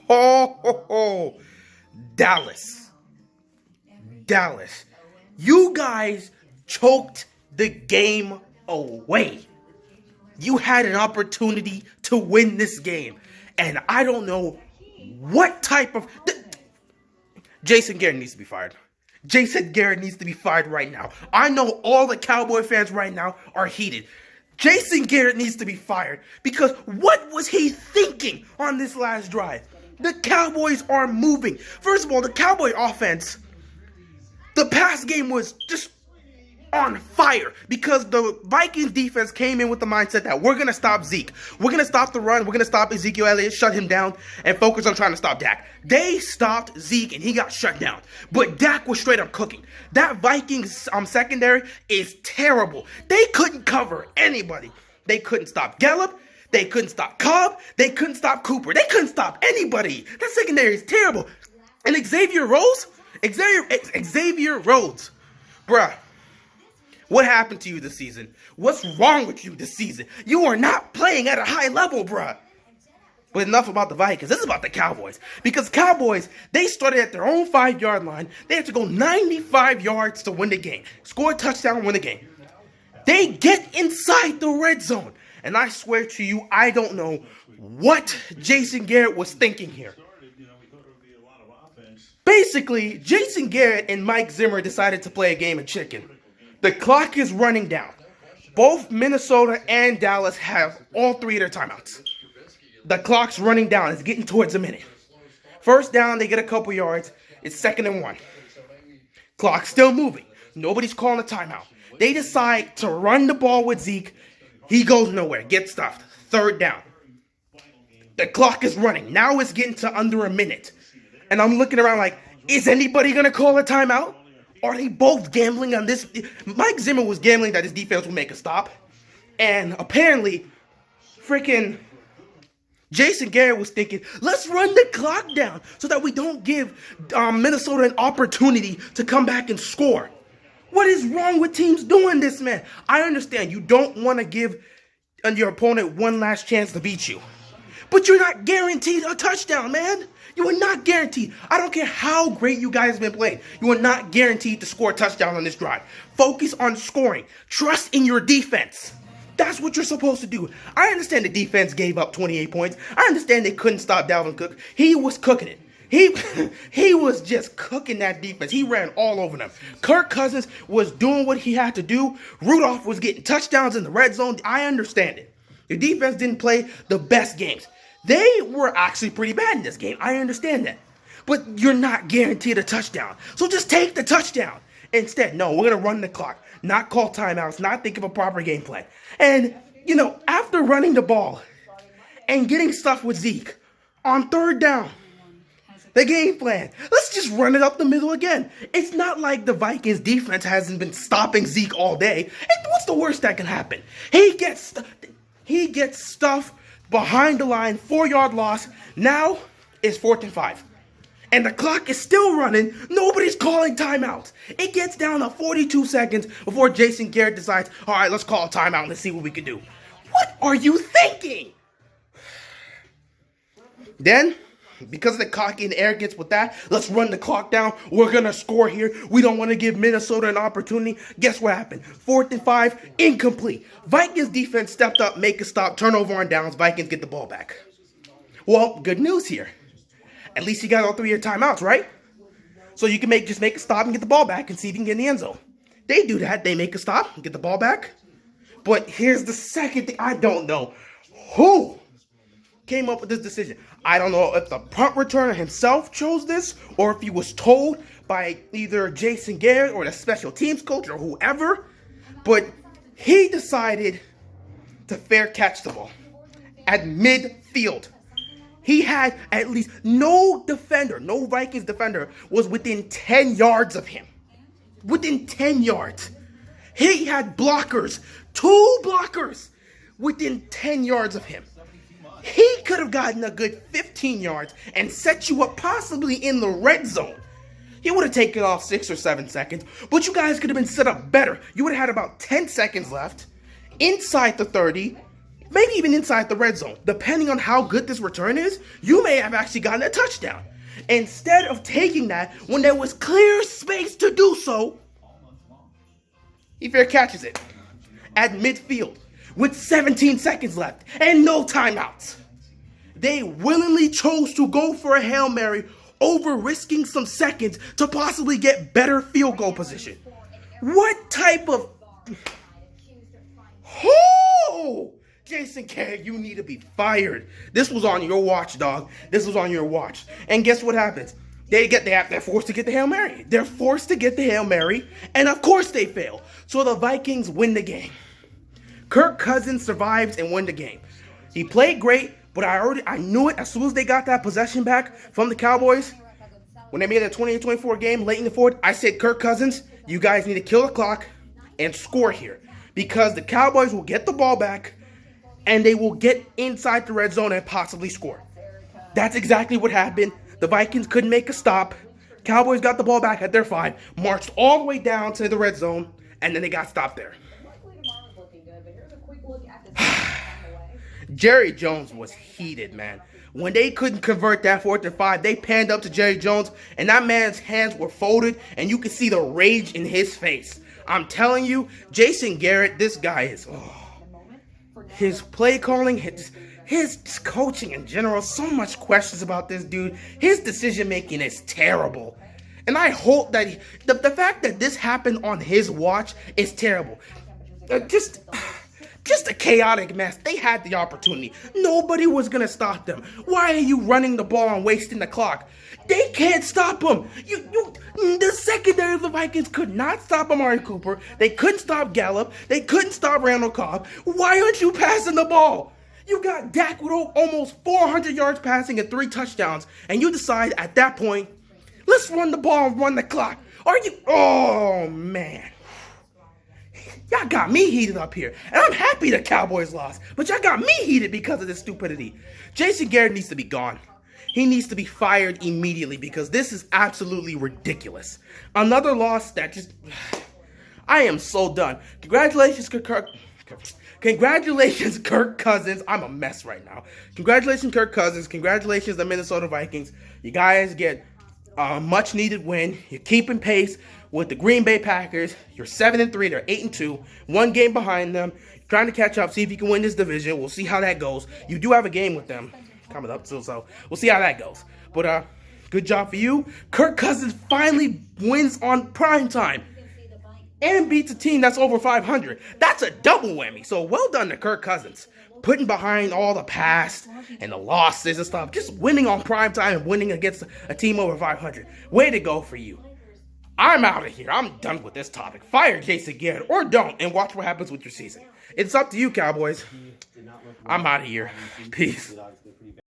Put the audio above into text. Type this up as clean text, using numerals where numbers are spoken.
Ho, ho, ho. Dallas. You guys choked the game away. You had an opportunity to win this game. And I don't know what type of... Jason Garrett needs to be fired. Jason Garrett needs to be fired right now. I know all the Cowboy fans right now are heated. Jason Garrett needs to be fired because what was he thinking on this last drive? The Cowboys are moving. First of all, the Cowboy offense, the pass game was just on fire because the Vikings defense came in with the mindset that we're going to stop Zeke. We're going to stop the run. We're going to stop Ezekiel Elliott, shut him down, and focus on trying to stop Dak. They stopped Zeke, and he got shut down. But Dak was straight up cooking. That Vikings secondary is terrible. They couldn't cover anybody. They couldn't stop Gallup. They couldn't stop Cobb. They couldn't stop Cooper. They couldn't stop anybody. That secondary is terrible. And Xavier Rhodes, bruh. What happened to you this season? What's wrong with you this season? You are not playing at a high level, bruh. But enough about the Vikings. This is about the Cowboys. Because Cowboys, they started at their own 5-yard line. They had to go 95 yards to win the game. Score a touchdown, win the game. They get inside the red zone. And I swear to you, I don't know what Jason Garrett was thinking here. Basically, Jason Garrett and Mike Zimmer decided to play a game of chicken. The clock is running down. Both Minnesota and Dallas have all 3 of their timeouts. The clock's running down. It's getting towards a minute. First down, they get a couple yards. It's 2nd and 1. Clock's still moving. Nobody's calling a timeout. They decide to run the ball with Zeke. He goes nowhere. Gets stuffed. 3rd down. The clock is running. Now it's getting to under a minute. And I'm looking around like, is anybody going to call a timeout? Are they both gambling on this? Mike Zimmer was gambling that his defense would make a stop. And apparently, freaking Jason Garrett was thinking, let's run the clock down so that we don't give Minnesota an opportunity to come back and score. What is wrong with teams doing this, man? I understand you don't want to give your opponent one last chance to beat you. But you're not guaranteed a touchdown, man. You are not guaranteed. I don't care how great you guys have been playing. You are not guaranteed to score a touchdown on this drive. Focus on scoring. Trust in your defense. That's what you're supposed to do. I understand the defense gave up 28 points. I understand they couldn't stop Dalvin Cook. He was cooking it. He was just cooking that defense. He ran all over them. Kirk Cousins was doing what he had to do. Rudolph was getting touchdowns in the red zone. I understand it. The defense didn't play the best games. They were actually pretty bad in this game. I understand that. But you're not guaranteed a touchdown. So just take the touchdown. Instead, no, we're going to run the clock. Not call timeouts. Not think of a proper game plan. And, after running the ball and getting stuff with Zeke on 3rd down, the game plan, let's just run it up the middle again. It's not like the Vikings defense hasn't been stopping Zeke all day. And what's the worst that can happen? He gets stuff behind the line, 4-yard loss. Now it's 4th and 5. And the clock is still running. Nobody's calling timeouts. It gets down to 42 seconds before Jason Garrett decides, all right, let's call a timeout and let's see what we can do. What are you thinking? Then, because of the cocky and arrogance with that, let's run the clock down. We're going to score here. We don't want to give Minnesota an opportunity. Guess what happened? 4th and 5, incomplete. Vikings defense stepped up, make a stop, turnover on downs. Vikings get the ball back. Well, good news here. At least you got all 3 of your timeouts, right? So you can just make a stop and get the ball back and see if you can get in the end zone. They do that. They make a stop and get the ball back. But here's the second thing. I don't know who came up with this decision. I don't know if the punt returner himself chose this or if he was told by either Jason Garrett or the special teams coach or whoever. But he decided to fair catch the ball at midfield. He had at least no Vikings defender was within 10 yards of him. Within 10 yards. He had blockers, 2 blockers within 10 yards of him. He could have gotten a good 15 yards and set you up possibly in the red zone. He would have taken off 6 or 7 seconds, but you guys could have been set up better. You would have had about 10 seconds left inside the 30. maybe even inside the red zone. Depending on how good this return is, you may have actually gotten a touchdown. Instead of taking that when there was clear space to do so, he fair catches it at midfield with 17 seconds left and no timeouts. They willingly chose to go for a Hail Mary over risking some seconds to possibly get better field goal position. What type of... Oh! Jason Garrett, you need to be fired. This was on your watch, dog. This was on your watch. And guess what happens? They're forced to get the Hail Mary. They're forced to get the Hail Mary, and of course they fail. So the Vikings win the game. Kirk Cousins survives and win the game. He played great, but I knew it as soon as they got that possession back from the Cowboys. When they made a 28-24 game late in the fourth, I said, Kirk Cousins, you guys need to kill the clock and score here. Because the Cowboys will get the ball back, and they will get inside the red zone and possibly score. That's exactly what happened. The Vikings couldn't make a stop. Cowboys got the ball back at their 5, marched all the way down to the red zone, and then they got stopped there. Jerry Jones was heated, man. When they couldn't convert that 4th and 5, they panned up to Jerry Jones, and that man's hands were folded, and you could see the rage in his face. I'm telling you, Jason Garrett, this guy is... His play calling, his coaching in general, so much questions about this dude. His decision making is terrible. And I hope that the fact that this happened on his watch is terrible. Just a chaotic mess. They had the opportunity. Nobody was going to stop them. Why are you running the ball and wasting the clock? They can't stop him. The secondary of the Vikings could not stop Amari Cooper. They couldn't stop Gallup. They couldn't stop Randall Cobb. Why aren't you passing the ball? You got Dak with almost 400 yards passing and 3 touchdowns, and you decide at that point, let's run the ball and run the clock. Are you? Oh, man. Y'all got me heated up here. And I'm happy the Cowboys lost, but y'all got me heated because of this stupidity. Jason Garrett needs to be gone. He needs to be fired immediately because this is absolutely ridiculous. Another loss that just... I am so done. Congratulations, Kirk Cousins. I'm a mess right now. Congratulations, Kirk Cousins. Congratulations, the Minnesota Vikings. You guys get a much-needed win. You're keeping pace with the Green Bay Packers. You're 7-3. They're 8-2. 1 game behind them. You're trying to catch up, see if you can win this division. We'll see how that goes. You do have a game with them coming up, so we'll see how that goes. But good job for you. Kirk Cousins finally wins on primetime and beats a team that's over 500. That's a double whammy. So well done to Kirk Cousins. Putting behind all the past and the losses and stuff. Just winning on primetime and winning against a team over 500. Way to go for you. I'm out of here. I'm done with this topic. Fire Jason Garrett or don't and watch what happens with your season. It's up to you, Cowboys. I'm out of here. Peace.